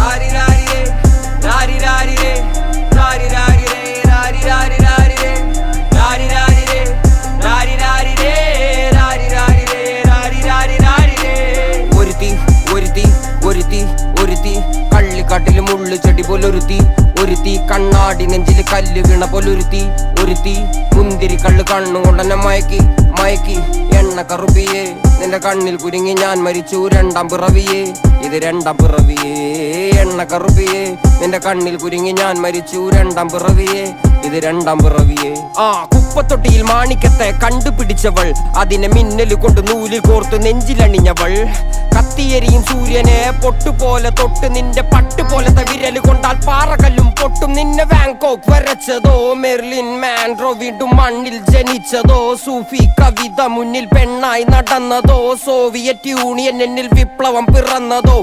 രാരി രാരി രേ രാരി രാരി രേ രാരി രാരി രേ രാരി രാരി രാരി രേ രാരി രാരി രേ രാരി രാരി രേ രാരി രാരി രേ രാരി രാരി രാരി രേ ഒരുത്തി ഒരുത്തി ഒരുത്തി ഒരുത്തി കള്ളിക്കാട്ടില് മുള്ളു ചെടി പോലൊരുത്തി ഒരുത്തി കണ്ണാടി നെഞ്ചില് കല്ല് വീണ പോലൊരുത്തി ഒരുത്തി മുന്തിരി കള്ള് കണ്ണുകൊണ്ടെന്നെ മയക്കി മയക്കി എണ്ണ കറുപ്പിയേ നിന്റെ കണ്ണിൽ കുരുങ്ങി ഞാൻ മരിച്ചു രണ്ടാം പിറവിയേ ഇത് രണ്ടാം പിറവിയേ എണ്ണ കറുപ്പിയേ നിന്റെ കണ്ണിൽ കുരുങ്ങി ഞാൻ മരിച്ചു രണ്ടാം പിറവിയേ ഇത് രണ്ടാം പിറവിയേ കുപ്പത്തൊട്ടിയിൽ മാണിക്കത്തെ കണ്ടുപിടിച്ചവൾ അതിനെ മിന്നല് കൊണ്ട് നൂലിൽ കോർത്ത് നെഞ്ചിലണിഞ്ഞവൾ കത്തിയെരിയും സൂര്യനെ പൊട്ടുപോലെ തൊട്ട് നിന്റെ പട്ടുപോലത്തെ വിരല് കൊണ്ടാൽ പാറകല്ലും പൊട്ടും നിന്നെ ബാങ്കോക്ക് വരച്ചതോ മെർലിൻ മാൻഡ്രോ വീണ്ടും മണ്ണിൽ ജനിച്ചതോ സൂഫി കവിത മുന്നിൽ പെണ്ണായി നടന്നതോ സോവിയറ്റ് യൂണിയൻ എന്നിൽ വിപ്ലവം പിറന്നതോ